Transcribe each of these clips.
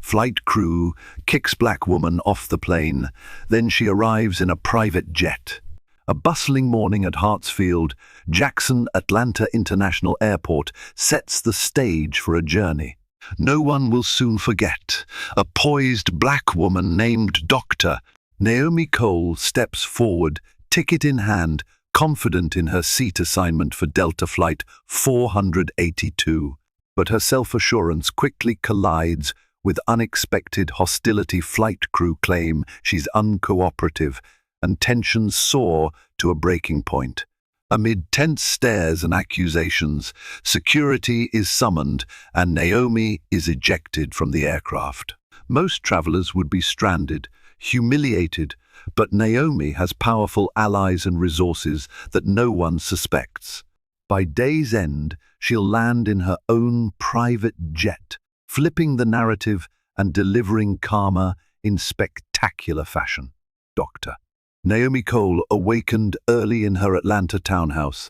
Flight crew kicks black woman off the plane. Then she arrives in a private jet. A bustling morning at Hartsfield, Jackson Atlanta International Airport sets the stage for a journey. No one will soon forget. A poised black woman named Dr. Naomi Cole steps forward, ticket in hand, confident in her seat assignment for Delta Flight 482. But her self-assurance quickly collides with unexpected hostility. Flight crew claim she's uncooperative, and tensions soar to a breaking point. Amid tense stares and accusations, security is summoned and Naomi is ejected from the aircraft. Most travelers would be stranded, humiliated, but Naomi has powerful allies and resources that no one suspects. By day's end, she'll land in her own private jet, flipping the narrative and delivering karma in spectacular fashion. Dr. Naomi Cole awakened early in her Atlanta townhouse,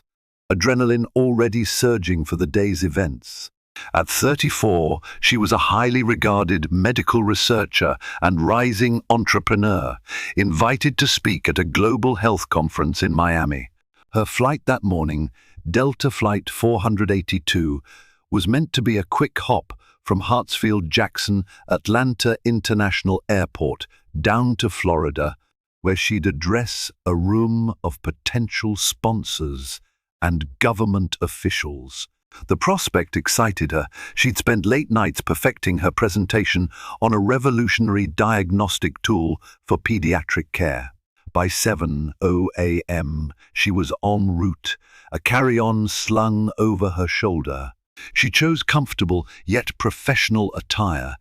adrenaline already surging for the day's events. At 34, she was a highly regarded medical researcher and rising entrepreneur, invited to speak at a global health conference in Miami. Her flight that morning, Delta Flight 482, was meant to be a quick hop from Hartsfield-Jackson Atlanta International Airport down to Florida, where she'd address a room of potential sponsors and government officials. The prospect excited her. She'd spent late nights perfecting her presentation on a revolutionary diagnostic tool for pediatric care. By 7:00 a.m., she was en route, a carry-on slung over her shoulder. She chose comfortable yet professional attire,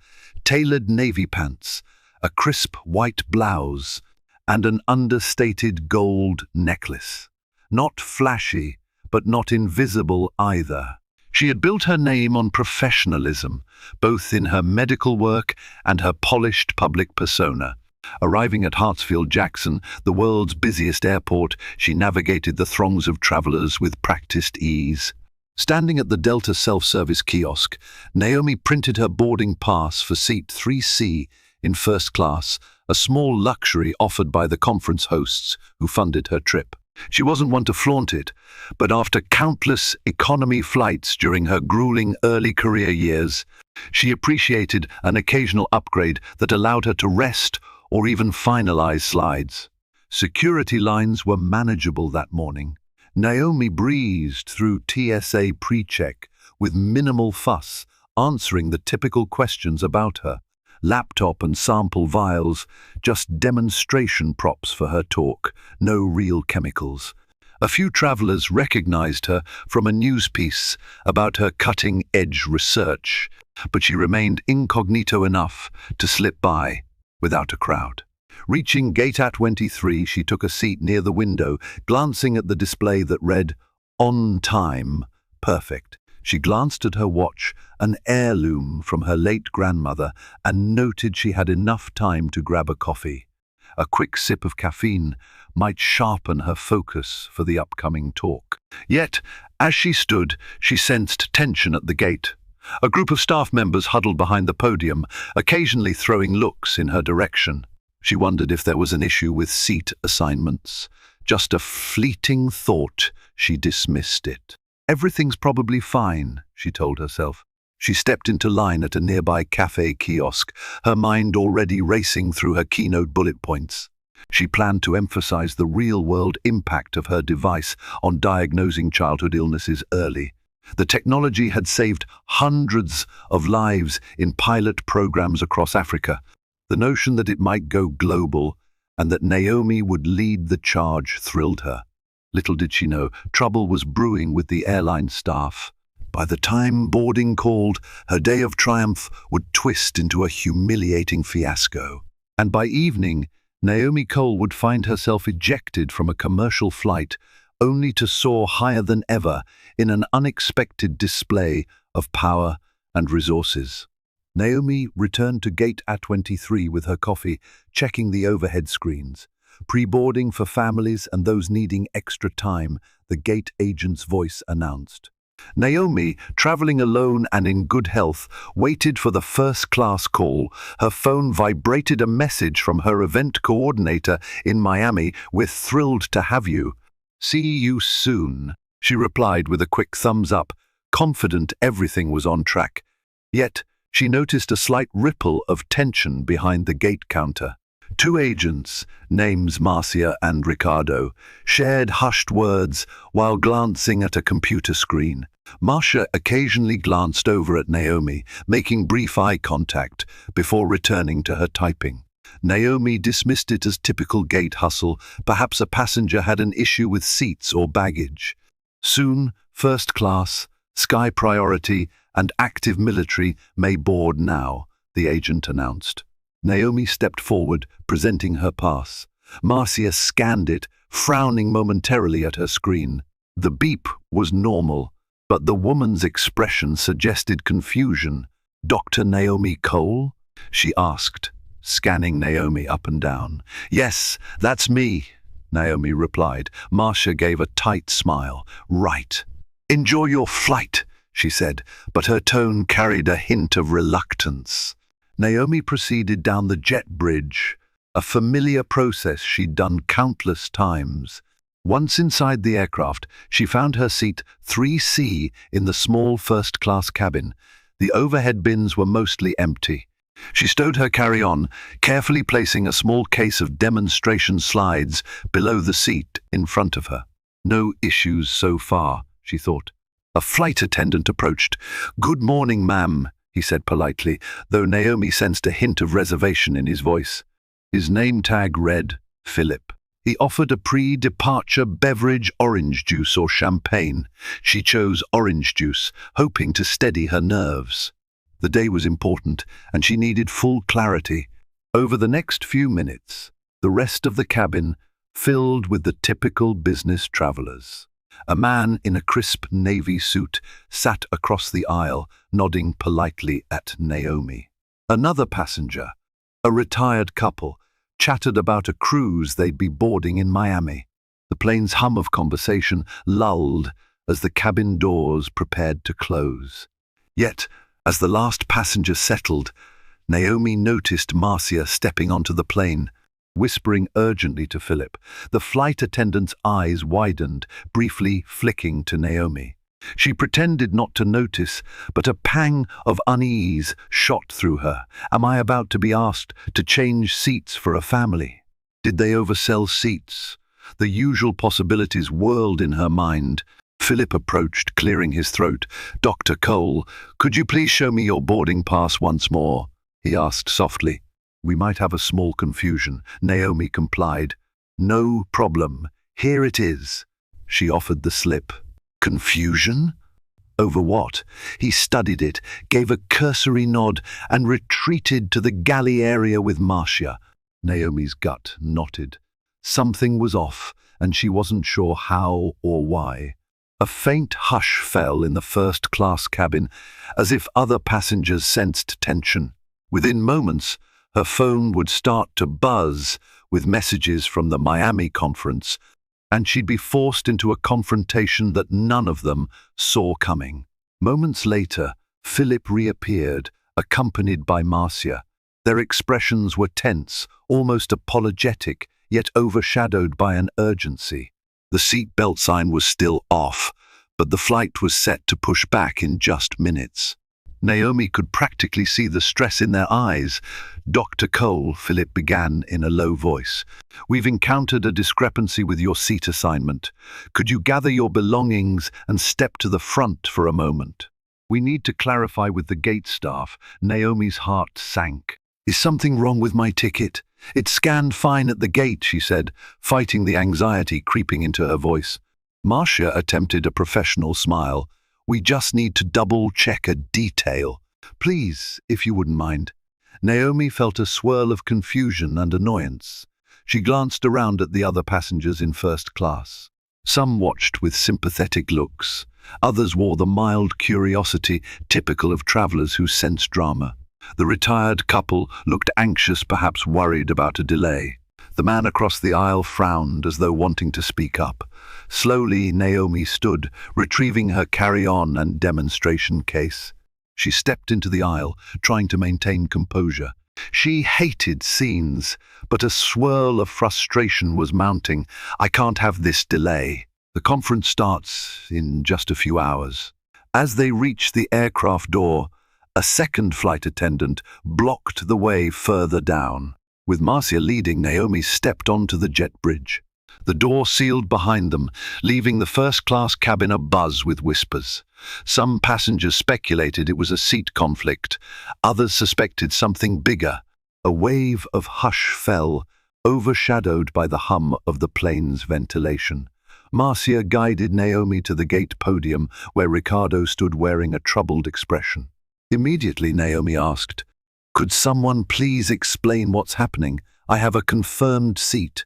tailored navy pants, a crisp white blouse, and an understated gold necklace. Not flashy, but not invisible either. She had built her name on professionalism, both in her medical work and her polished public persona. Arriving at Hartsfield-Jackson, the world's busiest airport, she navigated the throngs of travelers with practiced ease. Standing at the Delta self-service kiosk, Naomi printed her boarding pass for seat 3C in first class, a small luxury offered by the conference hosts who funded her trip. She wasn't one to flaunt it, but after countless economy flights during her grueling early career years, she appreciated an occasional upgrade that allowed her to rest or even finalize slides. Security lines were manageable that morning. Naomi breezed through TSA pre-check with minimal fuss, answering the typical questions about her. Laptop and sample vials, just demonstration props for her talk, no real chemicals. A few travelers recognized her from a news piece about her cutting-edge research, but she remained incognito enough to slip by without a crowd. Reaching gate A23, she took a seat near the window, glancing at the display that read, "On time, perfect." She glanced at her watch, an heirloom from her late grandmother, and noted she had enough time to grab a coffee. A quick sip of caffeine might sharpen her focus for the upcoming talk. Yet, as she stood, she sensed tension at the gate. A group of staff members huddled behind the podium, occasionally throwing looks in her direction. She wondered if there was an issue with seat assignments. Just a fleeting thought, she dismissed it. Everything's probably fine, she told herself. She stepped into line at a nearby cafe kiosk, her mind already racing through her keynote bullet points. She planned to emphasize the real-world impact of her device on diagnosing childhood illnesses early. The technology had saved hundreds of lives in pilot programs across Africa. The notion that it might go global and that Naomi would lead the charge thrilled her. Little did she know, trouble was brewing with the airline staff. By the time boarding called, her day of triumph would twist into a humiliating fiasco. And by evening, Naomi Cole would find herself ejected from a commercial flight, only to soar higher than ever in an unexpected display of power and resources. Naomi returned to gate A23 with her coffee, checking the overhead screens. Pre-boarding for families and those needing extra time, the gate agent's voice announced. Naomi, traveling alone and in good health, waited for the first-class call. Her phone vibrated a message from her event coordinator in Miami. "We're thrilled to have you. See you soon," she replied with a quick thumbs up, confident everything was on track. Yet, she noticed a slight ripple of tension behind the gate counter. Two agents, names Marcia and Ricardo, shared hushed words while glancing at a computer screen. Marcia occasionally glanced over at Naomi, making brief eye contact before returning to her typing. Naomi dismissed it as typical gate hustle. Perhaps a passenger had an issue with seats or baggage. Soon, first class, sky priority, and active military may board now, the agent announced. Naomi stepped forward, presenting her pass. Marcia scanned it, frowning momentarily at her screen. The beep was normal, but the woman's expression suggested confusion. "Dr. Naomi Cole?" she asked, scanning Naomi up and down. "Yes, that's me," Naomi replied. Marcia gave a tight smile. "Right. Enjoy your flight," she said, but her tone carried a hint of reluctance. Naomi proceeded down the jet bridge, a familiar process she'd done countless times. Once inside the aircraft, she found her seat 3C in the small first-class cabin. The overhead bins were mostly empty. She stowed her carry-on, carefully placing a small case of demonstration slides below the seat in front of her. No issues so far, she thought. A flight attendant approached. "Good morning, ma'am," he said politely, though Naomi sensed a hint of reservation in his voice. His name tag read Philip. He offered a pre-departure beverage, orange juice or champagne. She chose orange juice, hoping to steady her nerves. The day was important, and she needed full clarity. Over the next few minutes, the rest of the cabin filled with the typical business travelers. A man in a crisp navy suit sat across the aisle, nodding politely at Naomi. Another passenger, a retired couple, chattered about a cruise they'd be boarding in Miami. The plane's hum of conversation lulled as the cabin doors prepared to close. Yet, as the last passenger settled, Naomi noticed Marcia stepping onto the plane, whispering urgently to Philip. The flight attendant's eyes widened, briefly flicking to Naomi. She pretended not to notice, but a pang of unease shot through her. Am I about to be asked to change seats for a family? Did they oversell seats? The usual possibilities whirled in her mind. Philip approached, clearing his throat. "Dr. Cole, could you please show me your boarding pass once more?" he asked softly. "We might have a small confusion," Naomi complied. "No problem. Here it is." She offered the slip. Confusion? Over what? He studied it, gave a cursory nod, and retreated to the galley area with Marcia. Naomi's gut knotted. Something was off, and she wasn't sure how or why. A faint hush fell in the first-class cabin, as if other passengers sensed tension. Within moments, her phone would start to buzz with messages from the Miami conference, and she'd be forced into a confrontation that none of them saw coming. Moments later, Philip reappeared, accompanied by Marcia. Their expressions were tense, almost apologetic, yet overshadowed by an urgency. The seatbelt sign was still off, but the flight was set to push back in just minutes. Naomi could practically see the stress in their eyes. "Dr. Cole," Philip began in a low voice, "we've encountered a discrepancy with your seat assignment. Could you gather your belongings and step to the front for a moment? We need to clarify with the gate staff." Naomi's heart sank. "Is something wrong with my ticket? It scanned fine at the gate," she said, fighting the anxiety creeping into her voice. Marcia attempted a professional smile. "We just need to double-check a detail. Please, if you wouldn't mind." Naomi felt a swirl of confusion and annoyance. She glanced around at the other passengers in first class. Some watched with sympathetic looks. Others wore the mild curiosity typical of travelers who sense drama. The retired couple looked anxious, perhaps worried about a delay. The man across the aisle frowned as though wanting to speak up. Slowly, Naomi stood, retrieving her carry-on and demonstration case. She stepped into the aisle, trying to maintain composure. She hated scenes, but a swirl of frustration was mounting. I can't have this delay. The conference starts in just a few hours. As they reached the aircraft door, a second flight attendant blocked the way further down. With Marcia leading, Naomi stepped onto the jet bridge. The door sealed behind them, leaving the first-class cabin abuzz with whispers. Some passengers speculated it was a seat conflict. Others suspected something bigger. A wave of hush fell, overshadowed by the hum of the plane's ventilation. Marcia guided Naomi to the gate podium, where Ricardo stood wearing a troubled expression. Immediately, Naomi asked, "Could someone please explain what's happening? I have a confirmed seat.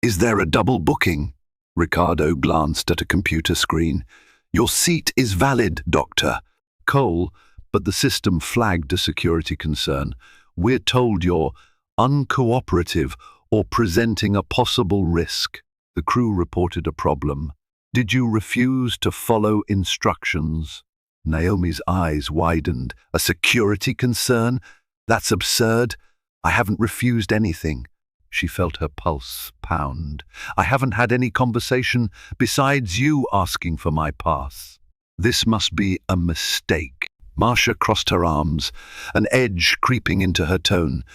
Is there a double booking?" Ricardo glanced at a computer screen. "Your seat is valid, Doctor Cole, but the system flagged a security concern. We're told you're uncooperative or presenting a possible risk." The crew reported a problem. "Did you refuse to follow instructions?" Naomi's eyes widened. "A security concern? That's absurd. I haven't refused anything." She felt her pulse pound. "I haven't had any conversation besides you asking for my pass. This must be a mistake." Marcia crossed her arms, an edge creeping into her tone.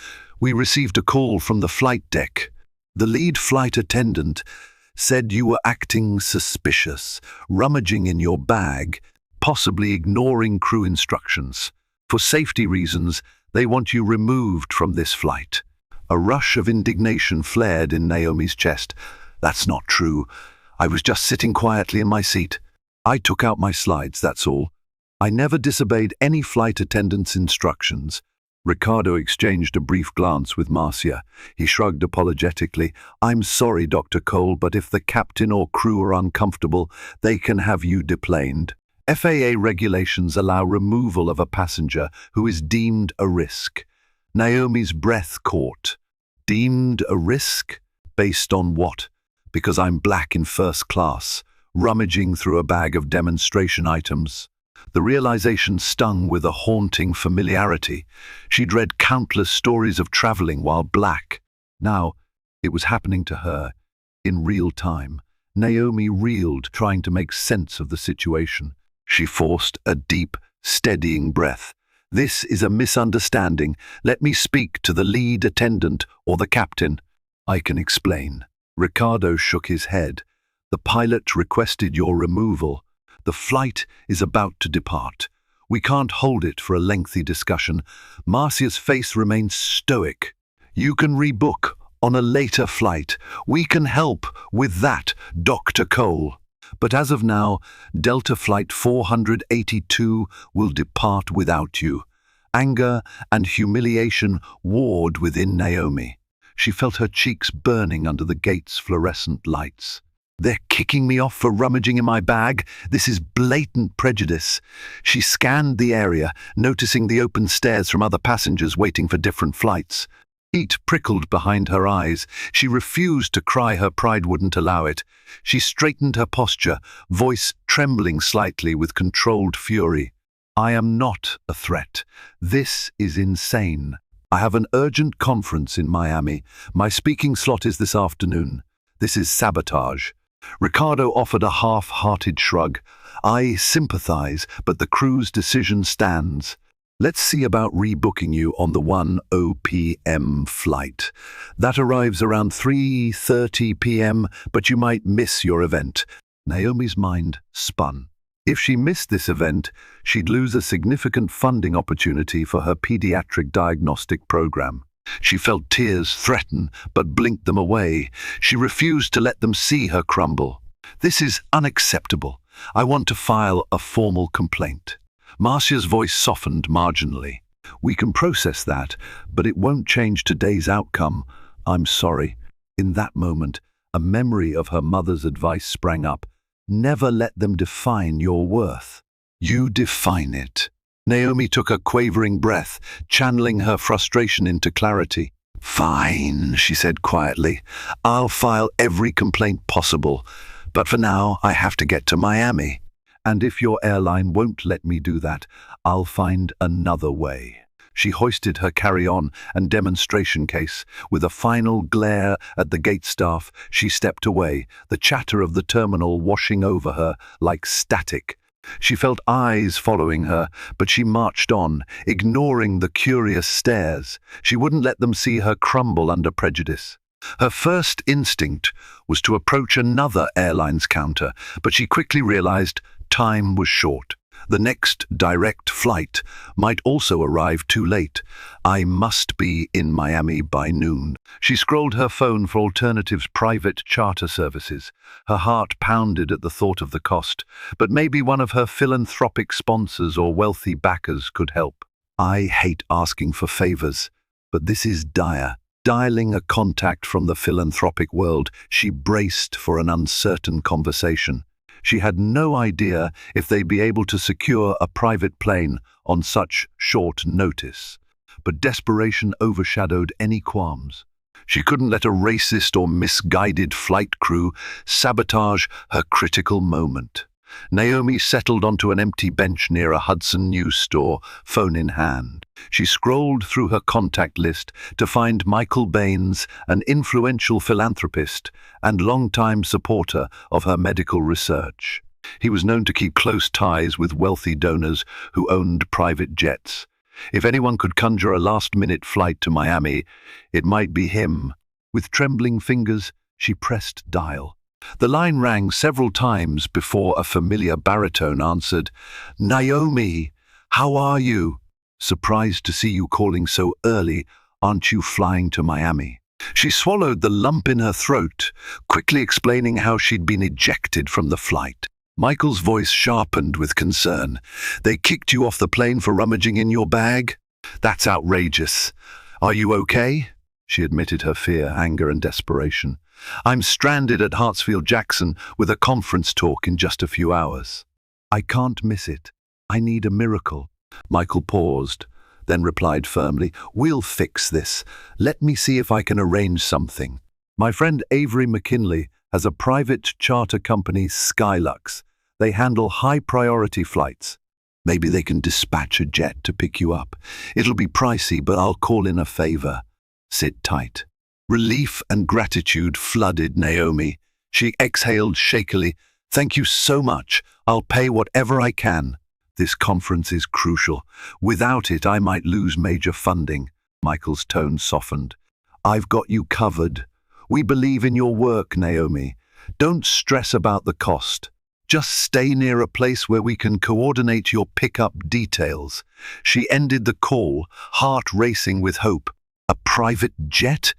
"We received a call from the flight deck. The lead flight attendant said you were acting suspicious, rummaging in your bag, possibly ignoring crew instructions. For safety reasons, they want you removed from this flight." A rush of indignation flared in Naomi's chest. "That's not true. I was just sitting quietly in my seat. I took out my slides, that's all. I never disobeyed any flight attendant's instructions." Ricardo exchanged a brief glance with Marcia. He shrugged apologetically. "I'm sorry, Dr. Cole, but if the captain or crew are uncomfortable, they can have you deplaned. FAA regulations allow removal of a passenger who is deemed a risk." Naomi's breath caught. "Deemed a risk? Based on what? Because I'm black in first class, rummaging through a bag of demonstration items." The realization stung with a haunting familiarity. She'd read countless stories of traveling while black. Now, it was happening to her, in real time. Naomi reeled, trying to make sense of the situation. She forced a deep, steadying breath. "This is a misunderstanding. Let me speak to the lead attendant or the captain." "I can explain." Ricardo shook his head. "The pilot requested your removal. The flight is about to depart. We can't hold it for a lengthy discussion." Marcia's face remained stoic. "You can rebook on a later flight. We can help with that, Dr. Cole. But as of now, Delta Flight 482 will depart without you." Anger and humiliation warred within Naomi. She felt her cheeks burning under the gate's fluorescent lights. "They're kicking me off for rummaging in my bag. This is blatant prejudice." She scanned the area, noticing the open stares from other passengers waiting for different flights. Heat prickled behind her eyes. She refused to cry, her pride wouldn't allow it. She straightened her posture, voice trembling slightly with controlled fury. "I am not a threat. This is insane. I have an urgent conference in Miami. My speaking slot is this afternoon. This is sabotage." Ricardo offered a half-hearted shrug. "I sympathize, but the crew's decision stands. Let's see about rebooking you on the 1:00 p.m. flight. That arrives around 3:30 p.m., but you might miss your event." Naomi's mind spun. If she missed this event, she'd lose a significant funding opportunity for her pediatric diagnostic program. She felt tears threaten, but blinked them away. She refused to let them see her crumble. "This is unacceptable. I want to file a formal complaint." Marcia's voice softened marginally. "We can process that, but it won't change today's outcome. I'm sorry." In that moment, a memory of her mother's advice sprang up. "Never let them define your worth. You define it." Naomi took a quavering breath, channeling her frustration into clarity. Fine, she said quietly. I'll file every complaint possible, but for now I have to get to Miami. And if your airline won't let me do that, I'll find another way. She hoisted her carry-on and demonstration case. With a final glare at the gate staff, she stepped away, the chatter of the terminal washing over her like static. She felt eyes following her, but she marched on, ignoring the curious stares. She wouldn't let them see her crumble under prejudice. Her first instinct was to approach another airline's counter, but she quickly realized time was short. The next direct flight might also arrive too late. I must be in Miami by noon. She scrolled her phone for alternatives, private charter services. Her heart pounded at the thought of the cost, but maybe one of her philanthropic sponsors or wealthy backers could help. I hate asking for favors, but this is dire. Dialing a contact from the philanthropic world, she braced for an uncertain conversation. She had no idea if they'd be able to secure a private plane on such short notice. But desperation overshadowed any qualms. She couldn't let a racist or misguided flight crew sabotage her critical moment. Naomi settled onto an empty bench near a Hudson News store, phone in hand. She scrolled through her contact list to find Michael Baines, an influential philanthropist and longtime supporter of her medical research. He was known to keep close ties with wealthy donors who owned private jets. If anyone could conjure a last-minute flight to Miami, it might be him. With trembling fingers, she pressed dial. The line rang several times before a familiar baritone answered. "Naomi, how are you? Surprised to see you calling so early. Aren't you flying to Miami?" She swallowed the lump in her throat, quickly explaining how she'd been ejected from the flight. Michael's voice sharpened with concern. "They kicked you off the plane for rummaging in your bag? That's outrageous. Are you okay?" She admitted her fear, anger, and desperation. "I'm stranded at Hartsfield-Jackson with a conference talk in just a few hours. I can't miss it. I need a miracle." Michael paused, then replied firmly, "We'll fix this. Let me see if I can arrange something. My friend Avery McKinley has a private charter company, Skylux. They handle high-priority flights. Maybe they can dispatch a jet to pick you up. It'll be pricey, but I'll call in a favor. Sit tight." Relief and gratitude flooded Naomi. She exhaled shakily. "Thank you so much. I'll pay whatever I can. This conference is crucial. Without it, I might lose major funding." Michael's tone softened. "I've got you covered. We believe in your work, Naomi. Don't stress about the cost. Just stay near a place where we can coordinate your pickup details." She ended the call, heart racing with hope. A private jet?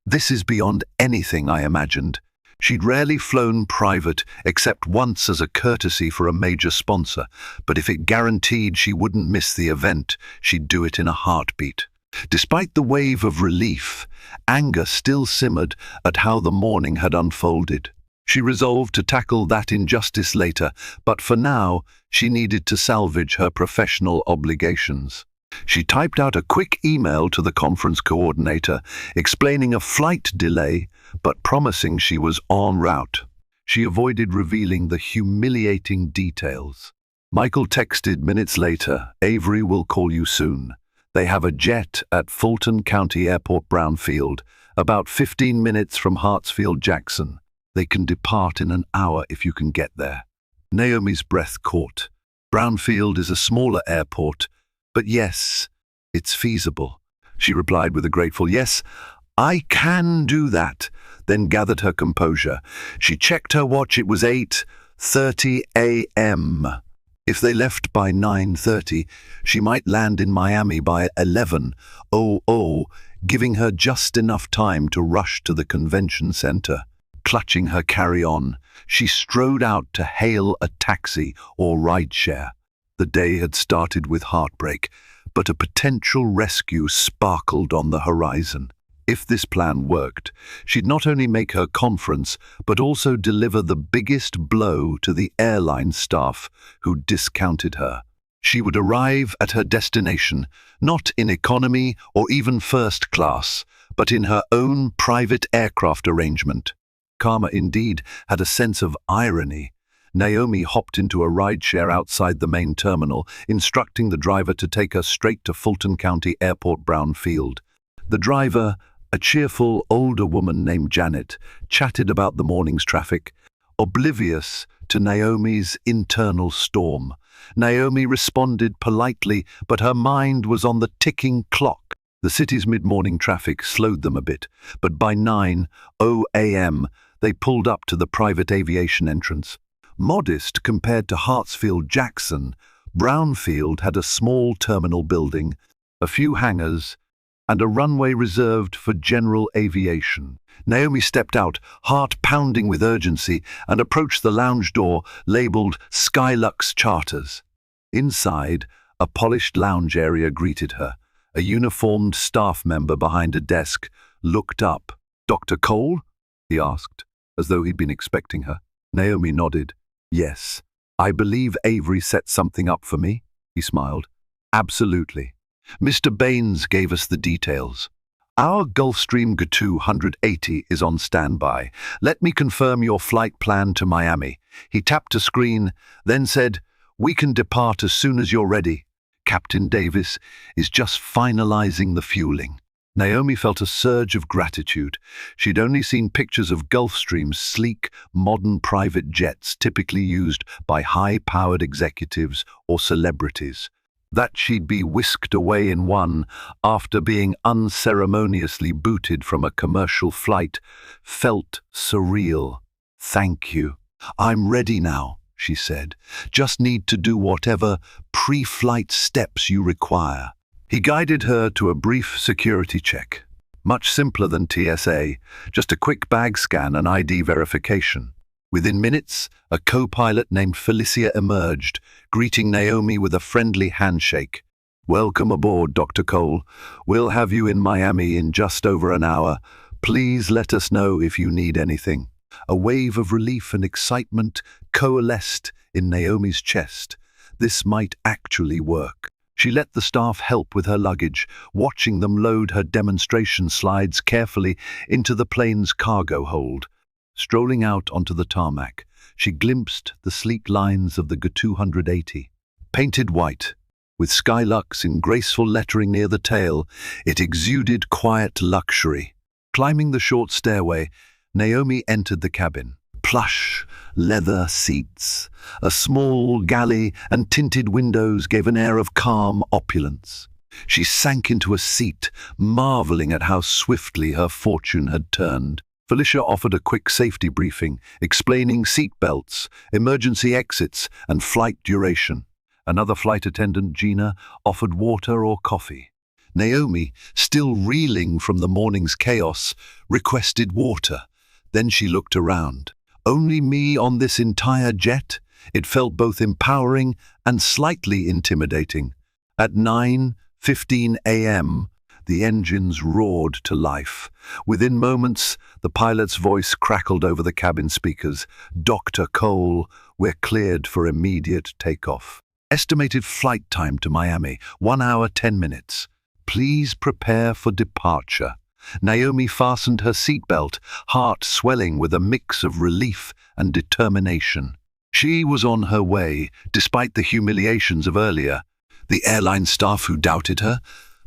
This is beyond anything I imagined. She'd rarely flown private, except once as a courtesy for a major sponsor, but if it guaranteed she wouldn't miss the event, she'd do it in a heartbeat. Despite the wave of relief, anger still simmered at how the morning had unfolded. She resolved to tackle that injustice later, but for now, she needed to salvage her professional obligations. She typed out a quick email to the conference coordinator, explaining a flight delay, but promising she was en route. She avoided revealing the humiliating details. Michael texted minutes later, "Avery will call you soon. They have a jet at Fulton County Airport Brownfield, about 15 minutes from Hartsfield-Jackson. They can depart in an hour if you can get there." Naomi's breath caught. Brownfield is a smaller airport, but yes, it's feasible. She replied with a grateful yes. "I can do that," then gathered her composure. She checked her watch. It was 8:30 a.m. If they left by 9:30, she might land in Miami by 11:00, giving her just enough time to rush to the convention center. Clutching her carry-on, she strode out to hail a taxi or rideshare. The day had started with heartbreak, but a potential rescue sparkled on the horizon. If this plan worked, she'd not only make her conference, but also deliver the biggest blow to the airline staff who discounted her. She would arrive at her destination, not in economy or even first class, but in her own private aircraft arrangement. Karma indeed had a sense of irony. Naomi hopped into a rideshare outside the main terminal, instructing the driver to take her straight to Fulton County Airport Brownfield. The driver, a cheerful older woman named Janet, chatted about the morning's traffic, oblivious to Naomi's internal storm. Naomi responded politely, but her mind was on the ticking clock. The city's mid-morning traffic slowed them a bit, but by 9:00 a.m. they pulled up to the private aviation entrance. Modest compared to Hartsfield-Jackson, Brownfield had a small terminal building, a few hangars, and a runway reserved for general aviation. Naomi stepped out, heart pounding with urgency, and approached the lounge door labeled Skylux Charters. Inside, a polished lounge area greeted her. A uniformed staff member behind a desk looked up. "Dr. Cole?" he asked, as though he'd been expecting her. Naomi nodded. "Yes, I believe Avery set something up for me," he smiled. "Absolutely. Mr. Baines gave us the details. Our Gulfstream G280 is on standby. Let me confirm your flight plan to Miami." He tapped a screen, then said, "We can depart as soon as you're ready. Captain Davis is just finalizing the fueling." Naomi felt a surge of gratitude. She'd only seen pictures of Gulfstream's sleek, modern private jets typically used by high-powered executives or celebrities. That she'd be whisked away in one after being unceremoniously booted from a commercial flight felt surreal. "Thank you. I'm ready now," she said. "Just need to do whatever pre-flight steps you require." He guided her to a brief security check. Much simpler than TSA, just a quick bag scan and ID verification. Within minutes, a co-pilot named Felicia emerged, greeting Naomi with a friendly handshake. "Welcome aboard, Dr. Cole. We'll have you in Miami in just over an hour. Please let us know if you need anything." A wave of relief and excitement coalesced in Naomi's chest. This might actually work. She let the staff help with her luggage, watching them load her demonstration slides carefully into the plane's cargo hold. Strolling out onto the tarmac, she glimpsed the sleek lines of the G280. Painted white, with Skylux in graceful lettering near the tail, it exuded quiet luxury. Climbing the short stairway, Naomi entered the cabin. Plush, leather seats, a small galley and tinted windows gave an air of calm opulence. She sank into a seat, marveling at how swiftly her fortune had turned. Felicia offered a quick safety briefing, explaining seat belts, emergency exits, and flight duration. Another flight attendant, Gina, offered water or coffee. Naomi, still reeling from the morning's chaos, requested water. Then she looked around. Only me on this entire jet? It felt both empowering and slightly intimidating. At 9:15 a.m., the engines roared to life. Within moments, the pilot's voice crackled over the cabin speakers. "Dr. Cole, we're cleared for immediate takeoff. Estimated flight time to Miami, 1 hour 10 minutes. Please prepare for departure." Naomi fastened her seatbelt, heart swelling with a mix of relief and determination. She was on her way, despite the humiliations of earlier. The airline staff who doubted her,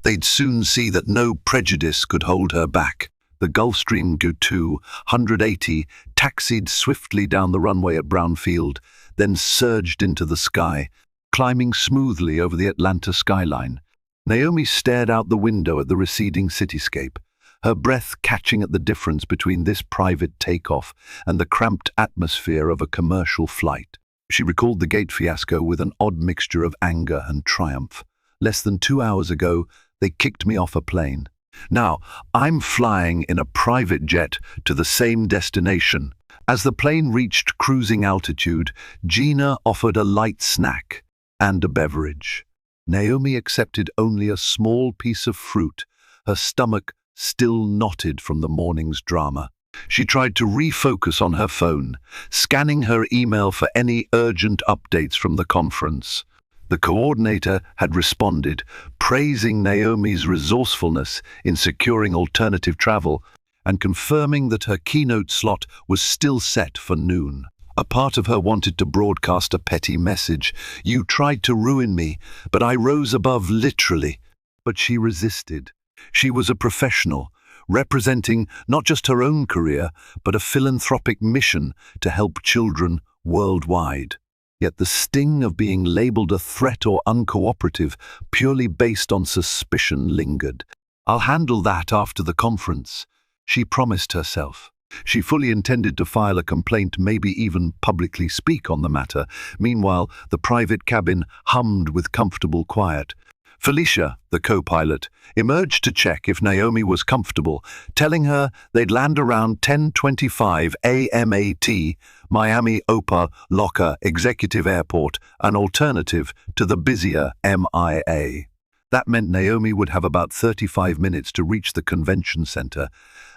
they'd soon see that no prejudice could hold her back. The Gulfstream G280 taxied swiftly down the runway at Brownfield, then surged into the sky, climbing smoothly over the Atlanta skyline. Naomi stared out the window at the receding cityscape, her breath catching at the difference between this private takeoff and the cramped atmosphere of a commercial flight. She recalled the gate fiasco with an odd mixture of anger and triumph. Less than 2 hours ago, they kicked me off a plane. Now, I'm flying in a private jet to the same destination. As the plane reached cruising altitude, Gina offered a light snack and a beverage. Naomi accepted only a small piece of fruit, her stomach still knotted from the morning's drama. She tried to refocus on her phone, scanning her email for any urgent updates from the conference. The coordinator had responded, praising Naomi's resourcefulness in securing alternative travel and confirming that her keynote slot was still set for noon. A part of her wanted to broadcast a petty message. "You tried to ruin me, but I rose above literally." But she resisted. She was a professional, representing not just her own career, but a philanthropic mission to help children worldwide. Yet the sting of being labeled a threat or uncooperative, purely based on suspicion, lingered. "I'll handle that after the conference," she promised herself. She fully intended to file a complaint, maybe even publicly speak on the matter. Meanwhile, the private cabin hummed with comfortable quiet. Felicia, the co-pilot, emerged to check if Naomi was comfortable, telling her they'd land around 10:25 AMAT, Miami Opa Locka Executive Airport, an alternative to the busier MIA. That meant Naomi would have about 35 minutes to reach the convention center,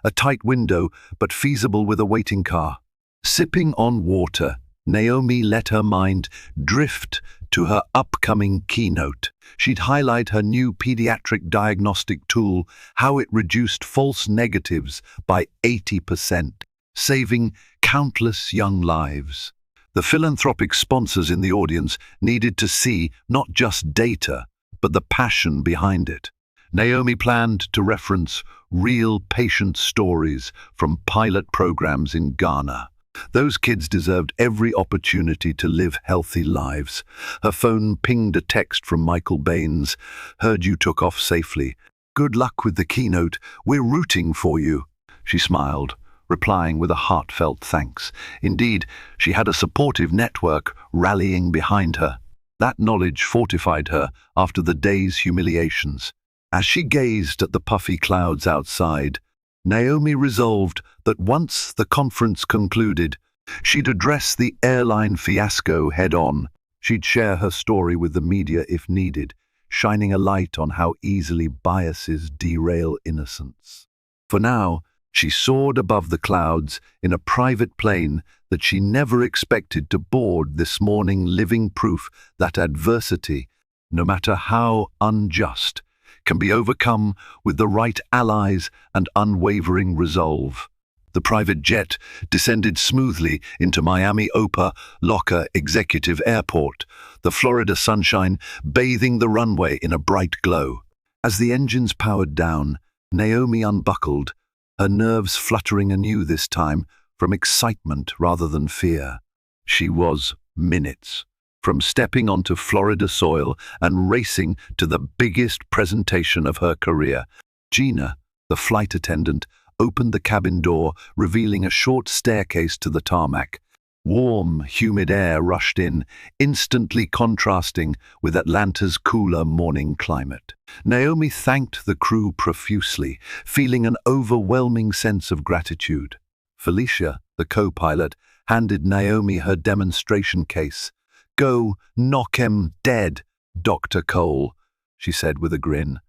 a tight window but feasible with a waiting car. Sipping on water, Naomi let her mind drift to her upcoming keynote. She'd highlight her new pediatric diagnostic tool, how it reduced false negatives by 80%, saving countless young lives. The philanthropic sponsors in the audience needed to see not just data, but the passion behind it. Naomi planned to reference real patient stories from pilot programs in Ghana. Those kids deserved every opportunity to live healthy lives. Her phone pinged a text from Michael Baines. "Heard you took off safely. Good luck with the keynote. We're rooting for you." She smiled, replying with a heartfelt thanks. Indeed, she had a supportive network rallying behind her. That knowledge fortified her after the day's humiliations. As she gazed at the puffy clouds outside, Naomi resolved that once the conference concluded, she'd address the airline fiasco head-on. She'd share her story with the media if needed, shining a light on how easily biases derail innocence. For now, she soared above the clouds in a private plane that she never expected to board this morning, living proof that adversity, no matter how unjust, can be overcome with the right allies and unwavering resolve. The private jet descended smoothly into Miami Opa Locka Executive Airport, the Florida sunshine bathing the runway in a bright glow. As the engines powered down, Naomi unbuckled, her nerves fluttering anew this time from excitement rather than fear. She was minutes from stepping onto Florida soil and racing to the biggest presentation of her career. Gina, the flight attendant, opened the cabin door, revealing a short staircase to the tarmac. Warm, humid air rushed in, instantly contrasting with Atlanta's cooler morning climate. Naomi thanked the crew profusely, feeling an overwhelming sense of gratitude. Felicia, the co-pilot, handed Naomi her demonstration case. "Go knock 'em dead, Dr. Cole," she said with a grin.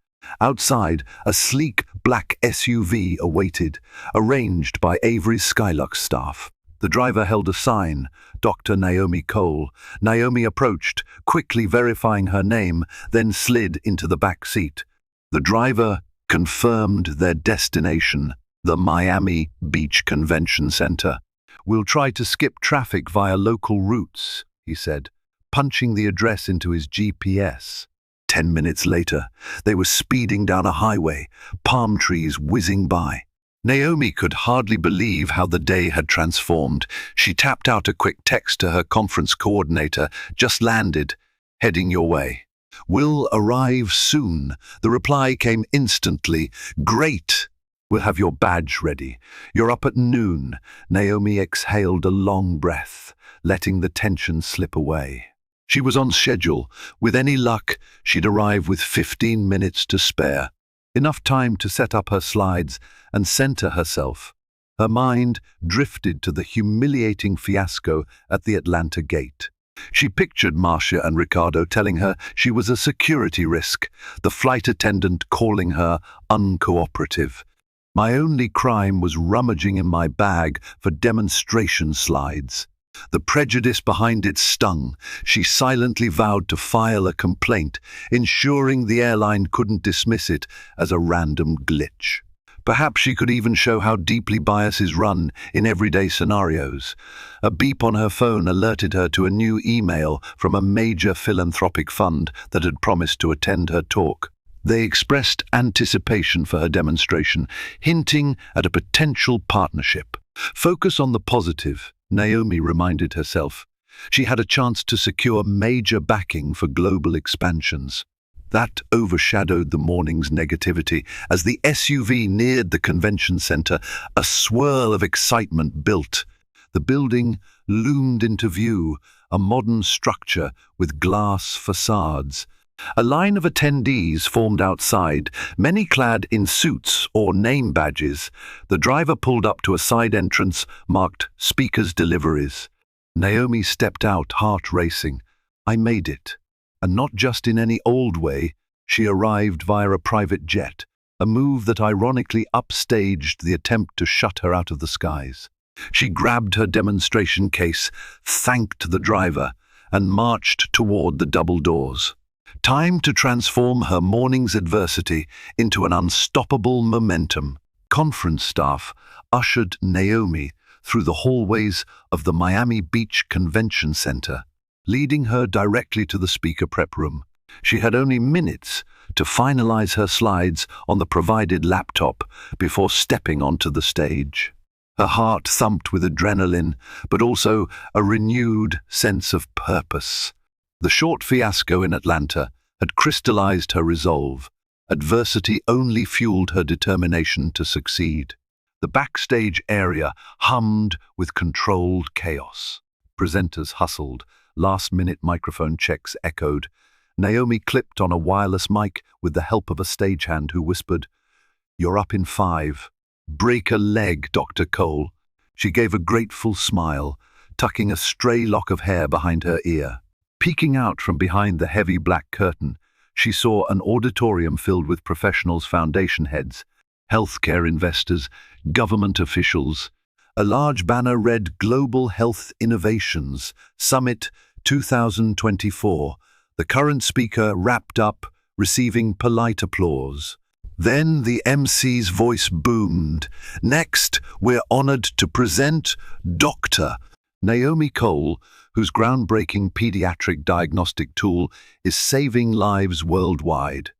Outside, a sleek black SUV awaited, arranged by Avery's Skylux staff. The driver held a sign, Dr. Naomi Cole. Naomi approached, quickly verifying her name, then slid into the back seat. The driver confirmed their destination, the Miami Beach Convention Center. "We'll try to skip traffic via local routes," he said, punching the address into his GPS. 10 minutes later, they were speeding down a highway, palm trees whizzing by. Naomi could hardly believe how the day had transformed. She tapped out a quick text to her conference coordinator. "Just landed. Heading your way. Will arrive soon." The reply came instantly. "Great. We'll have your badge ready. You're up at noon." Naomi exhaled a long breath, letting the tension slip away. She was on schedule. With any luck, she'd arrive with 15 minutes to spare. Enough time to set up her slides and center herself. Her mind drifted to the humiliating fiasco at the Atlanta gate. She pictured Marcia and Ricardo telling her she was a security risk, the flight attendant calling her uncooperative. "My only crime was rummaging in my bag for demonstration slides," The prejudice behind it stung. She silently vowed to file a complaint, ensuring the airline couldn't dismiss it as a random glitch. Perhaps she could even show how deeply bias is run in everyday scenarios. A beep on her phone alerted her to a new email from a major philanthropic fund that had promised to attend her talk. They expressed anticipation for her demonstration, hinting at a potential partnership. Focus on the positive, Naomi reminded herself. She had a chance to secure major backing for global expansions. That overshadowed the morning's negativity. As the SUV neared the convention center, a swirl of excitement built. The building loomed into view, a modern structure with glass facades. A line of attendees formed outside, many clad in suits or name badges. The driver pulled up to a side entrance marked Speakers Deliveries. Naomi stepped out, heart racing. I made it. And not just in any old way, she arrived via a private jet, a move that ironically upstaged the attempt to shut her out of the skies. She grabbed her demonstration case, thanked the driver, and marched toward the double doors. Time to transform her morning's adversity into an unstoppable momentum. Conference staff ushered Naomi through the hallways of the Miami Beach Convention Center, leading her directly to the speaker prep room. She had only minutes to finalize her slides on the provided laptop before stepping onto the stage. Her heart thumped with adrenaline, but also a renewed sense of purpose. The short fiasco in Atlanta had crystallized her resolve. Adversity only fueled her determination to succeed. The backstage area hummed with controlled chaos. Presenters hustled. Last-minute microphone checks echoed. Naomi clipped on a wireless mic with the help of a stagehand who whispered, "You're up in 5. Break a leg, Dr. Cole." She gave a grateful smile, tucking a stray lock of hair behind her ear. Peeking out from behind the heavy black curtain, she saw an auditorium filled with professionals, foundation heads, healthcare investors, government officials. A large banner read Global Health Innovations Summit 2024. The current speaker wrapped up, receiving polite applause. Then the MC's voice boomed. "Next, we're honored to present Dr. Naomi Cole, whose groundbreaking pediatric diagnostic tool is saving lives worldwide."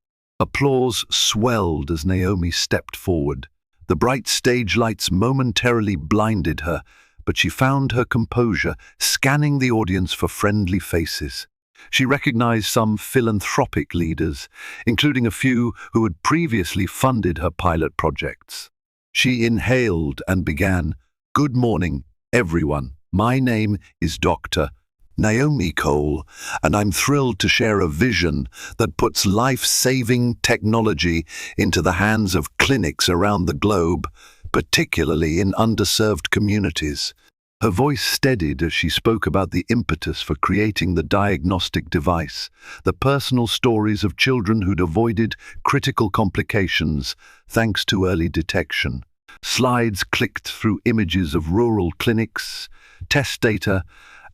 Applause swelled as Naomi stepped forward. The bright stage lights momentarily blinded her, but she found her composure, scanning the audience for friendly faces. She recognized some philanthropic leaders, including a few who had previously funded her pilot projects. She inhaled and began, "Good morning, everyone. My name is Dr. Naomi Cole, and I'm thrilled to share a vision that puts life-saving technology into the hands of clinics around the globe, particularly in underserved communities." Her voice steadied as she spoke about the impetus for creating the diagnostic device, the personal stories of children who'd avoided critical complications thanks to early detection. Slides clicked through images of rural clinics, test data,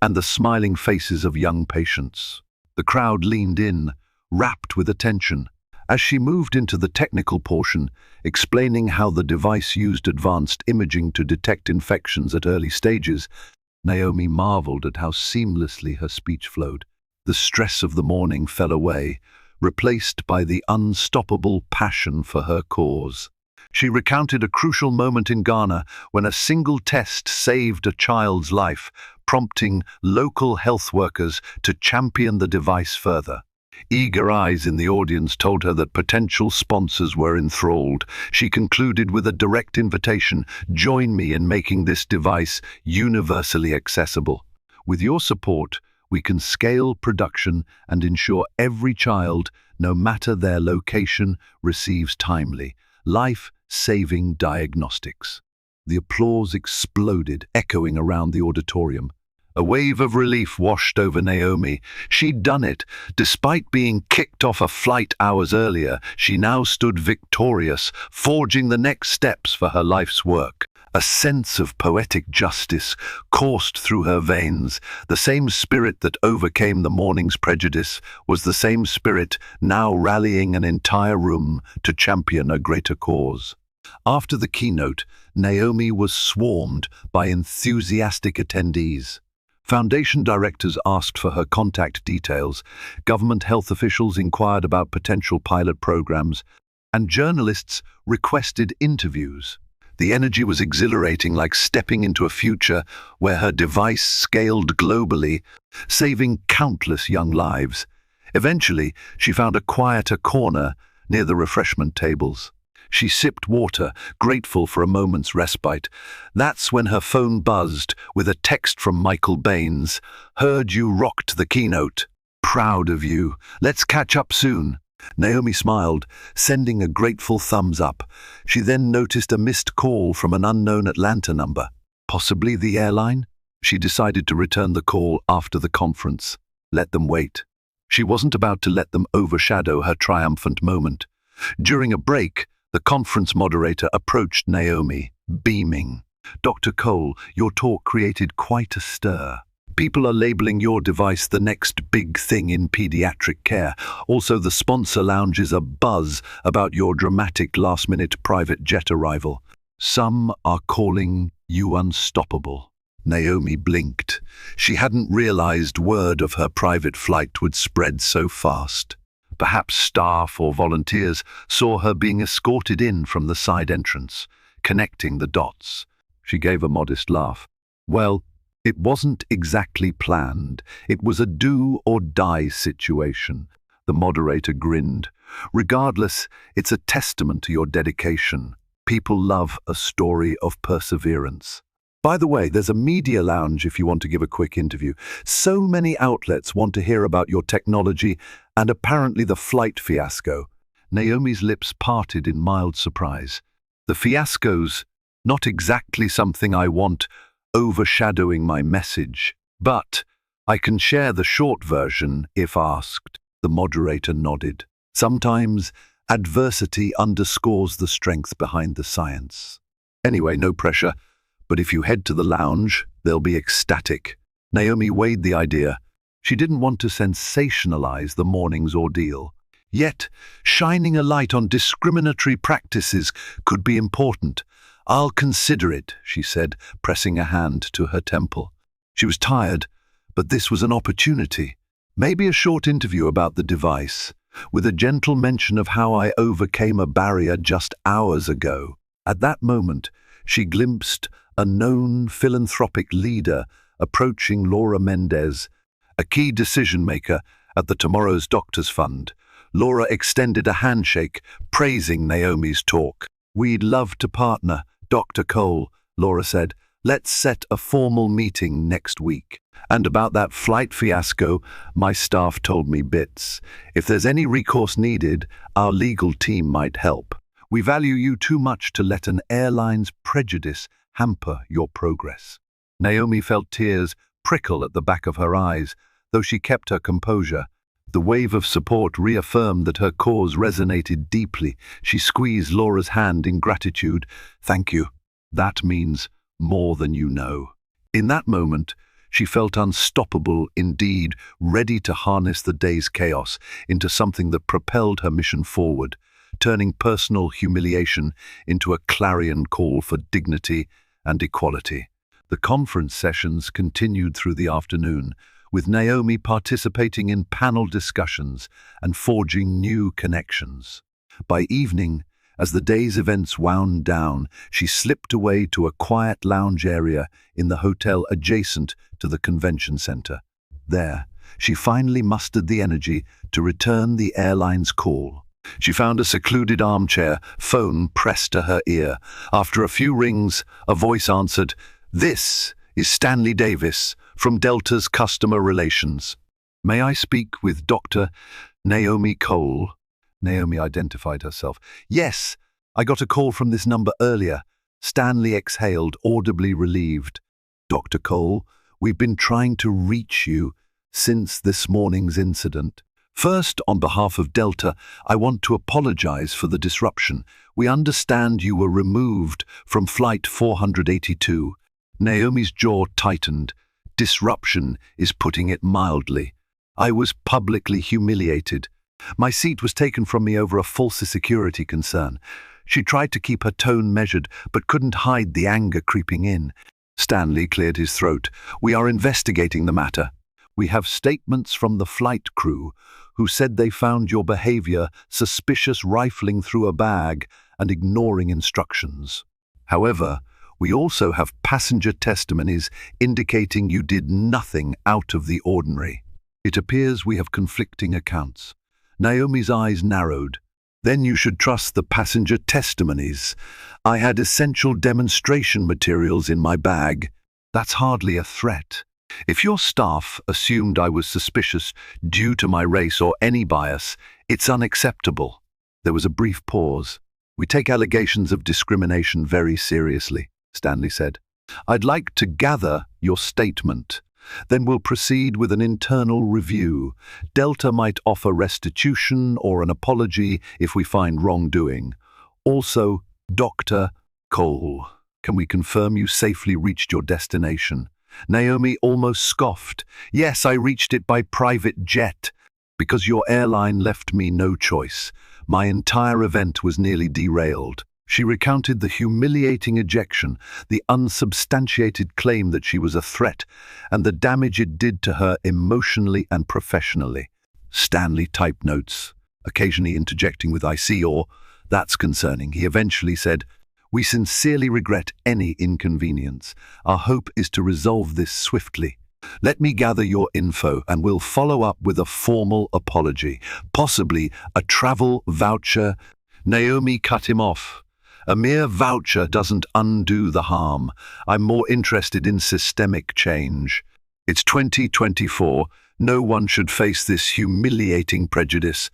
and the smiling faces of young patients. The crowd leaned in, rapt with attention. As she moved into the technical portion, explaining how the device used advanced imaging to detect infections at early stages, Naomi marveled at how seamlessly her speech flowed. The stress of the morning fell away, replaced by the unstoppable passion for her cause. She recounted a crucial moment in Ghana when a single test saved a child's life, prompting local health workers to champion the device further. Eager eyes in the audience told her that potential sponsors were enthralled. She concluded with a direct invitation, "Join me in making this device universally accessible. With your support, we can scale production and ensure every child, no matter their location, receives timely, life-saving diagnostics." The applause exploded, echoing around the auditorium. A wave of relief washed over Naomi. She'd done it. Despite being kicked off a flight hours earlier, she now stood victorious, forging the next steps for her life's work. A sense of poetic justice coursed through her veins. The same spirit that overcame the morning's prejudice was the same spirit now rallying an entire room to champion a greater cause. After the keynote, Naomi was swarmed by enthusiastic attendees. Foundation directors asked for her contact details, government health officials inquired about potential pilot programs, and journalists requested interviews. The energy was exhilarating, like stepping into a future where her device scaled globally, saving countless young lives. Eventually, she found a quieter corner near the refreshment tables. She sipped water, grateful for a moment's respite. That's when her phone buzzed with a text from Michael Baines. "Heard you rocked the keynote. Proud of you. Let's catch up soon." Naomi smiled, sending a grateful thumbs up. She then noticed a missed call from an unknown Atlanta number. Possibly the airline? She decided to return the call after the conference. Let them wait. She wasn't about to let them overshadow her triumphant moment. During a break, the conference moderator approached Naomi, beaming. "Dr. Cole, your talk created quite a stir. People are labeling your device the next big thing in pediatric care. Also, the sponsor lounge is abuzz about your dramatic last-minute private jet arrival. Some are calling you unstoppable." Naomi blinked. She hadn't realized word of her private flight would spread so fast. Perhaps staff or volunteers saw her being escorted in from the side entrance, connecting the dots. She gave a modest laugh. Well, it wasn't exactly planned. It was a do-or-die situation. The moderator grinned. "Regardless, it's a testament to your dedication. People love a story of perseverance. By the way, there's a media lounge if you want to give a quick interview. So many outlets want to hear about your technology and apparently the flight fiasco." Naomi's lips parted in mild surprise. "The fiasco's not exactly something I want overshadowing my message, but I can share the short version if asked." The moderator nodded. "Sometimes adversity underscores the strength behind the science. Anyway, no pressure. But if you head to the lounge, they'll be ecstatic." Naomi weighed the idea. She didn't want to sensationalize the morning's ordeal. Yet, shining a light on discriminatory practices could be important. "I'll consider it," she said, pressing a hand to her temple. She was tired, but this was an opportunity. Maybe a short interview about the device, with a gentle mention of how I overcame a barrier just hours ago. At that moment, she glimpsed a known philanthropic leader approaching Laura Mendez, a key decision-maker at the Tomorrow's Doctors Fund. Laura extended a handshake, praising Naomi's talk. "We'd love to partner, Dr. Cole," Laura said. "Let's set a formal meeting next week. And about that flight fiasco, my staff told me bits. If there's any recourse needed, our legal team might help. We value you too much to let an airline's prejudice hamper your progress." Naomi felt tears prickle at the back of her eyes, though she kept her composure. The wave of support reaffirmed that her cause resonated deeply. She squeezed Laura's hand in gratitude. "Thank you. That means more than you know." In that moment, she felt unstoppable indeed, ready to harness the day's chaos into something that propelled her mission forward, turning personal humiliation into a clarion call for dignity and equality. The conference sessions continued through the afternoon, with Naomi participating in panel discussions and forging new connections. By evening, as the day's events wound down, she slipped away to a quiet lounge area in the hotel adjacent to the convention center. There, she finally mustered the energy to return the airline's call. She found a secluded armchair, phone pressed to her ear. After a few rings, a voice answered, "This is Stanley Davis from Delta's Customer Relations. May I speak with Dr. Naomi Cole?" Naomi identified herself. "Yes, I got a call from this number earlier." Stanley exhaled, audibly relieved. "Dr. Cole, we've been trying to reach you since this morning's incident. First, on behalf of Delta, I want to apologize for the disruption. We understand you were removed from Flight 482. Naomi's jaw tightened. Disruption is putting it mildly. I was publicly humiliated. My seat was taken from me over a false security concern. She tried to keep her tone measured, but couldn't hide the anger creeping in. Stanley cleared his throat. We are investigating the matter. We have statements from the flight crew who said they found your behavior suspicious, rifling through a bag and ignoring instructions. However, we also have passenger testimonies indicating you did nothing out of the ordinary. It appears we have conflicting accounts. Naomi's eyes narrowed. Then you should trust the passenger testimonies. I had essential demonstration materials in my bag. That's hardly a threat. If your staff assumed I was suspicious due to my race or any bias, it's unacceptable. There was a brief pause. We take allegations of discrimination very seriously, Stanley said. I'd like to gather your statement. Then we'll proceed with an internal review. Delta might offer restitution or an apology if we find wrongdoing. Also, Dr. Cole, can we confirm you safely reached your destination? Naomi almost scoffed. Yes, I reached it by private jet. Because your airline left me no choice. My entire event was nearly derailed. She recounted the humiliating ejection, the unsubstantiated claim that she was a threat, and the damage it did to her emotionally and professionally. Stanley typed notes, occasionally interjecting with "I see" or "That's concerning." He eventually said, "We sincerely regret any inconvenience. Our hope is to resolve this swiftly. Let me gather your info and we'll follow up with a formal apology, possibly a travel voucher." Naomi cut him off. "A mere voucher doesn't undo the harm. I'm more interested in systemic change. It's 2024. No one should face this humiliating prejudice.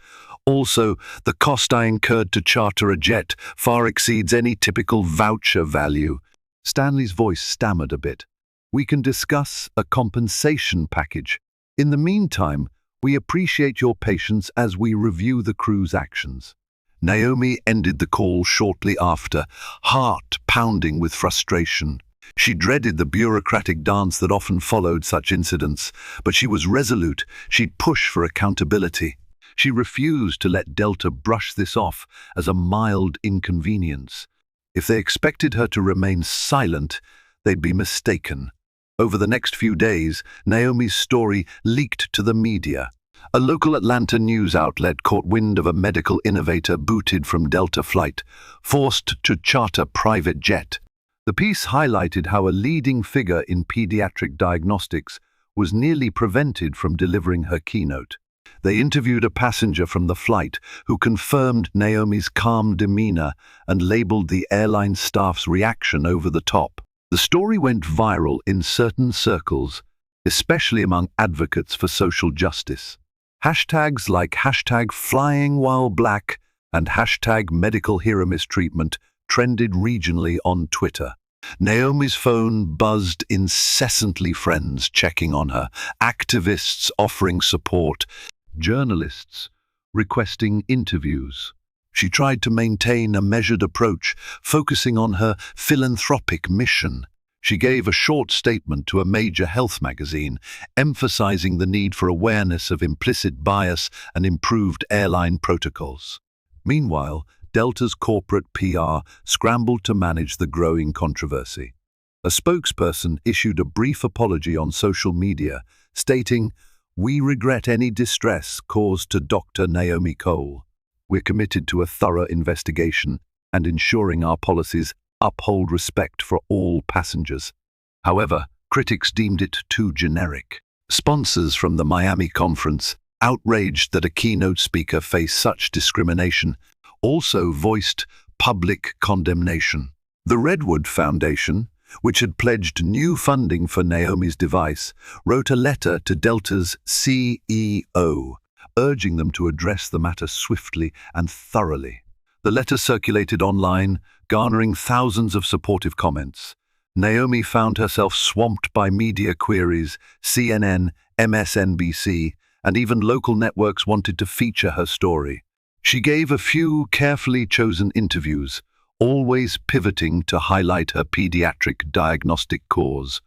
Also, the cost I incurred to charter a jet far exceeds any typical voucher value." Stanley's voice stammered a bit. "We can discuss a compensation package. In the meantime, we appreciate your patience as we review the crew's actions." Naomi ended the call shortly after, heart pounding with frustration. She dreaded the bureaucratic dance that often followed such incidents, but she was resolute. She'd push for accountability. She refused to let Delta brush this off as a mild inconvenience. If they expected her to remain silent, they'd be mistaken. Over the next few days, Naomi's story leaked to the media. A local Atlanta news outlet caught wind of a medical innovator booted from Delta flight, forced to charter private jet. The piece highlighted how a leading figure in pediatric diagnostics was nearly prevented from delivering her keynote. They interviewed a passenger from the flight who confirmed Naomi's calm demeanor and labeled the airline staff's reaction over the top. The story went viral in certain circles, especially among advocates for social justice. Hashtags like #FlyingWhileBlack and #MedicalHeroMistreatment trended regionally on Twitter. Naomi's phone buzzed incessantly, friends checking on her, activists offering support, journalists requesting interviews. She tried to maintain a measured approach, focusing on her philanthropic mission. She gave a short statement to a major health magazine, emphasizing the need for awareness of implicit bias and improved airline protocols. Meanwhile, Delta's corporate PR scrambled to manage the growing controversy. A spokesperson issued a brief apology on social media, stating, "We regret any distress caused to Dr. Naomi Cole. We're committed to a thorough investigation and ensuring our policies uphold respect for all passengers." However, critics deemed it too generic. Sponsors from the Miami conference, outraged that a keynote speaker faced such discrimination, also voiced public condemnation. The Redwood Foundation, which had pledged new funding for Naomi's device, wrote a letter to Delta's CEO, urging them to address the matter swiftly and thoroughly. The letter circulated online, garnering thousands of supportive comments. Naomi found herself swamped by media queries, CNN, MSNBC, and even local networks wanted to feature her story. She gave a few carefully chosen interviews, always pivoting to highlight her pediatric diagnostic cause.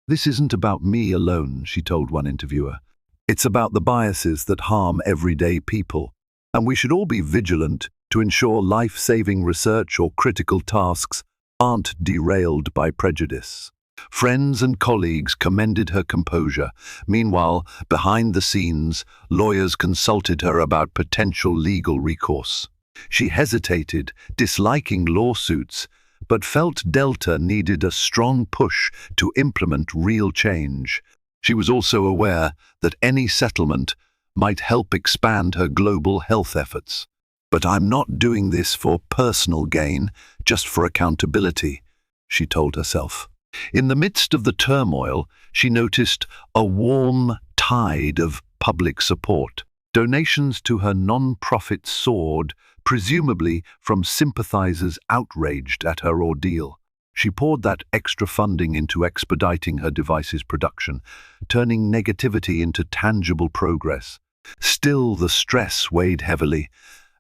"This isn't about me alone," she told one interviewer. "It's about the biases that harm everyday people, and we should all be vigilant to ensure life-saving research or critical tasks aren't derailed by prejudice." Friends and colleagues commended her composure. Meanwhile, behind the scenes, lawyers consulted her about potential legal recourse. She hesitated, disliking lawsuits, but felt Delta needed a strong push to implement real change. She was also aware that any settlement might help expand her global health efforts. "But I'm not doing this for personal gain, just for accountability," she told herself. In the midst of the turmoil, she noticed a warm tide of public support. Donations to her non-profit soared, presumably from sympathizers outraged at her ordeal. She poured that extra funding into expediting her device's production, turning negativity into tangible progress. Still, the stress weighed heavily.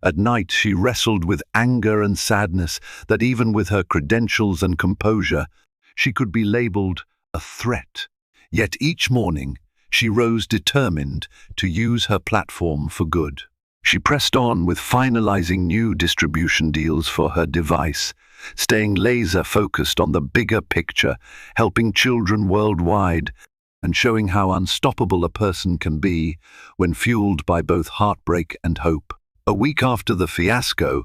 At night, she wrestled with anger and sadness that even with her credentials and composure, she could be labeled a threat. Yet each morning, she rose determined to use her platform for good. She pressed on with finalizing new distribution deals for her device, staying laser-focused on the bigger picture, helping children worldwide, and showing how unstoppable a person can be when fueled by both heartbreak and hope. A week after the fiasco,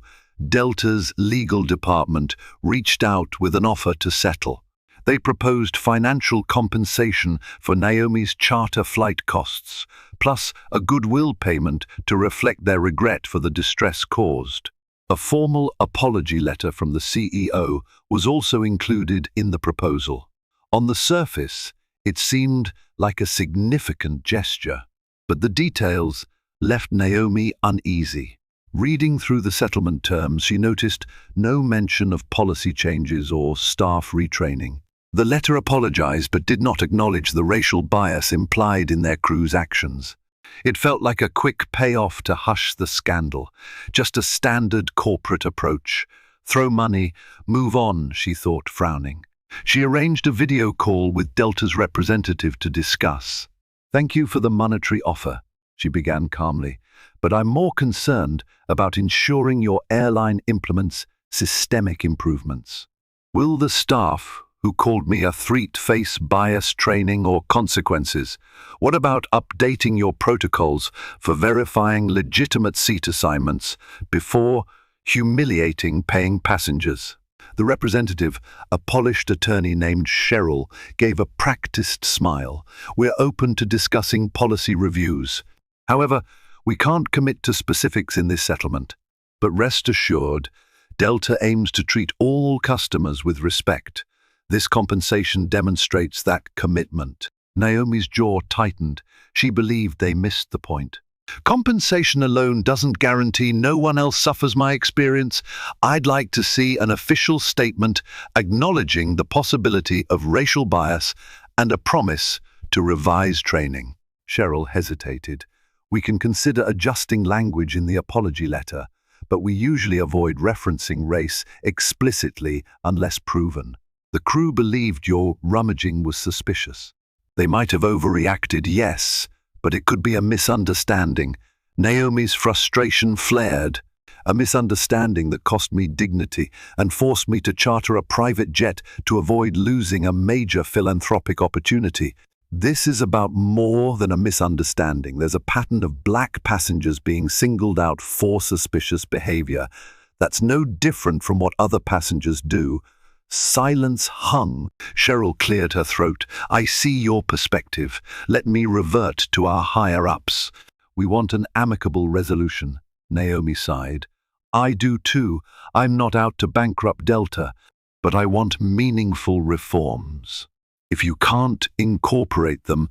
Delta's legal department reached out with an offer to settle. They proposed financial compensation for Naomi's charter flight costs, plus a goodwill payment to reflect their regret for the distress caused. A formal apology letter from the CEO was also included in the proposal. On the surface, it seemed like a significant gesture, but the details left Naomi uneasy. Reading through the settlement terms, she noticed no mention of policy changes or staff retraining. The letter apologized but did not acknowledge the racial bias implied in their crew's actions. It felt like a quick payoff to hush the scandal, just a standard corporate approach. Throw money, move on, she thought, frowning. She arranged a video call with Delta's representative to discuss. "Thank you for the monetary offer," she began calmly, "but I'm more concerned about ensuring your airline implements systemic improvements. Will the staff who called me a threat face bias training or consequences? What about updating your protocols for verifying legitimate seat assignments before humiliating paying passengers?" The representative, a polished attorney named Cheryl, gave a practiced smile. "We're open to discussing policy reviews. However, we can't commit to specifics in this settlement. But rest assured, Delta aims to treat all customers with respect. This compensation demonstrates that commitment." Naomi's jaw tightened. She believed they missed the point. "Compensation alone doesn't guarantee no one else suffers my experience. I'd like to see an official statement acknowledging the possibility of racial bias and a promise to revise training." Cheryl hesitated. "We can consider adjusting language in the apology letter, but we usually avoid referencing race explicitly unless proven. The crew believed your rummaging was suspicious. They might have overreacted, yes, but it could be a misunderstanding." Naomi's frustration flared. "A misunderstanding that cost me dignity and forced me to charter a private jet to avoid losing a major philanthropic opportunity. This is about more than a misunderstanding. There's a pattern of black passengers being singled out for suspicious behavior. That's no different from what other passengers do." Silence hung. Cheryl cleared her throat. "I see your perspective. Let me revert to our higher-ups. We want an amicable resolution." Naomi sighed. "I do too. I'm not out to bankrupt Delta, but I want meaningful reforms. If you can't incorporate them,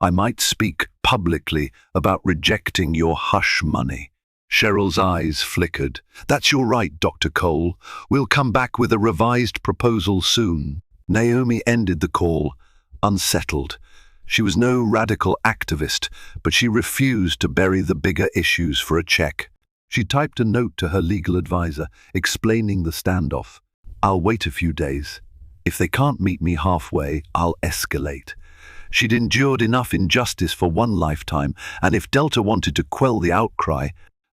I might speak publicly about rejecting your hush money." Cheryl's eyes flickered. "That's your right, Dr. Cole. We'll come back with a revised proposal soon." Naomi ended the call, unsettled. She was no radical activist, but she refused to bury the bigger issues for a check. She typed a note to her legal advisor, explaining the standoff. "I'll wait a few days. If they can't meet me halfway, I'll escalate." She'd endured enough injustice for one lifetime, and if Delta wanted to quell the outcry,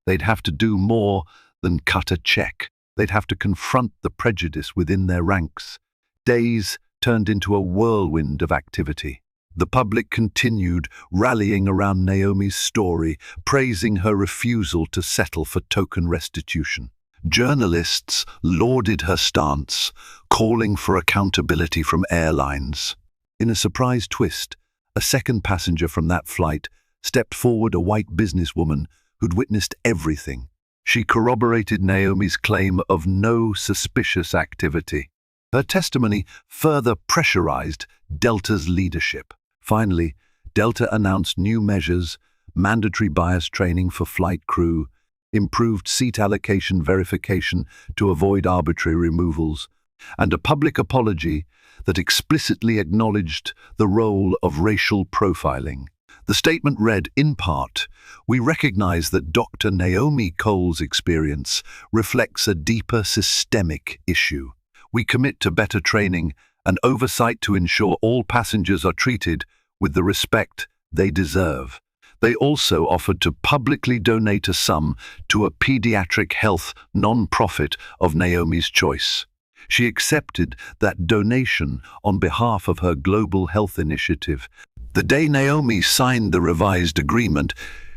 they'd have to do more than cut a check. They'd have to confront the prejudice within their ranks. Days turned into a whirlwind of activity. The public continued rallying around Naomi's story, praising her refusal to settle for token restitution. Journalists lauded her stance, calling for accountability from airlines. In a surprise twist, a second passenger from that flight stepped forward, a white businesswoman who'd witnessed everything. She corroborated Naomi's claim of no suspicious activity. Her testimony further pressurized Delta's leadership. Finally, Delta announced new measures: mandatory bias training for flight crew, improved seat allocation verification to avoid arbitrary removals, and a public apology that explicitly acknowledged the role of racial profiling. The statement read, in part, "We recognize that Dr. Naomi Cole's experience reflects a deeper systemic issue. We commit to better training and oversight to ensure all passengers are treated with the respect they deserve." They also offered to publicly donate a sum to a pediatric health non-profit of Naomi's choice. She accepted that donation on behalf of her global health initiative. The day Naomi signed the revised agreement,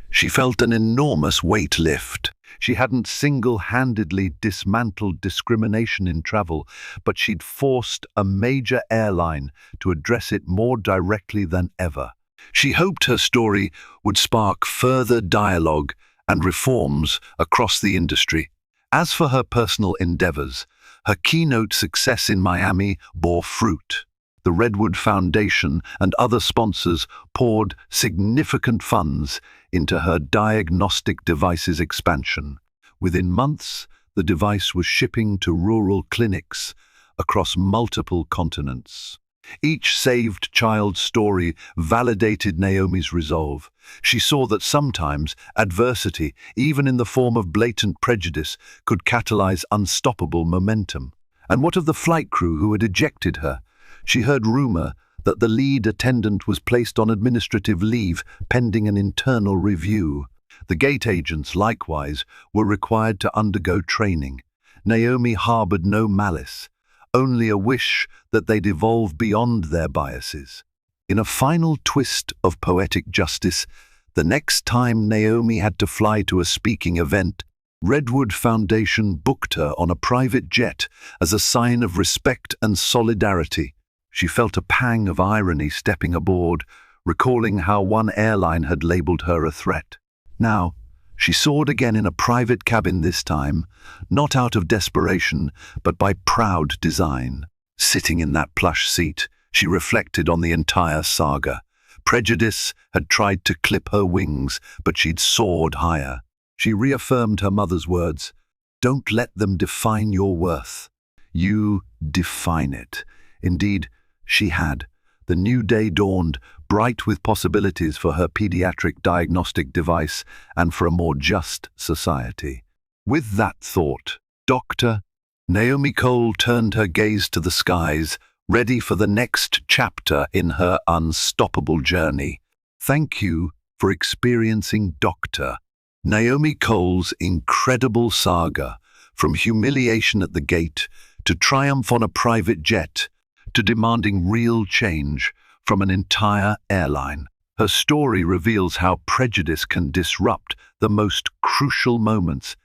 she felt an enormous weight lift. She hadn't single-handedly dismantled discrimination in travel, but she'd forced a major airline to address it more directly than ever. She hoped her story would spark further dialogue and reforms across the industry. As for her personal endeavors, her keynote success in Miami bore fruit. The Redwood Foundation and other sponsors poured significant funds into her diagnostic devices expansion. Within months, the device was shipping to rural clinics across multiple continents. Each saved child story validated Naomi's resolve. She saw that sometimes adversity, even in the form of blatant prejudice, could catalyze unstoppable momentum. And what of the flight crew who had ejected her? She heard rumor that the lead attendant was placed on administrative leave pending an internal review. The gate agents, likewise, were required to undergo training. Naomi harbored no malice, only a wish that they'd evolve beyond their biases. In a final twist of poetic justice, the next time Naomi had to fly to a speaking event, Redwood Foundation booked her on a private jet as a sign of respect and solidarity. She felt a pang of irony stepping aboard, recalling how one airline had labeled her a threat. Now, she soared again in a private cabin this time, not out of desperation, but by proud design. Sitting in that plush seat, she reflected on the entire saga. Prejudice had tried to clip her wings, but she'd soared higher. She reaffirmed her mother's words, "Don't let them define your worth. You define it." Indeed, she had. The new day dawned, bright with possibilities for her pediatric diagnostic device and for a more just society. With that thought, Dr. Naomi Cole turned her gaze to the skies, ready for the next chapter in her unstoppable journey. Thank you for experiencing Dr. Naomi Cole's incredible saga, from humiliation at the gate to triumph on a private jet, to demanding real change from an entire airline. Her story reveals how prejudice can disrupt the most crucial moments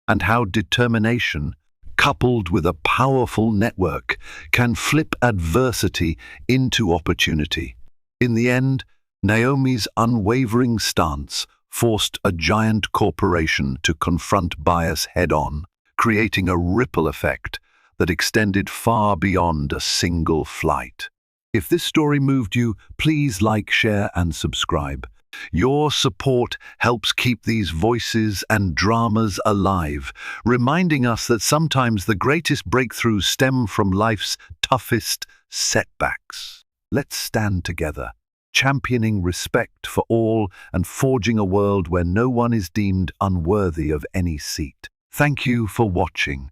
and how determination, coupled with a powerful network, can flip adversity into opportunity. In the end, Naomi's unwavering stance forced a giant corporation to confront bias head-on, creating a ripple effect that extended far beyond a single flight. If this story moved you, please like, share, and subscribe. Your support helps keep these voices and dramas alive, reminding us that sometimes the greatest breakthroughs stem from life's toughest setbacks. Let's stand together, championing respect for all and forging a world where no one is deemed unworthy of any seat. Thank you for watching.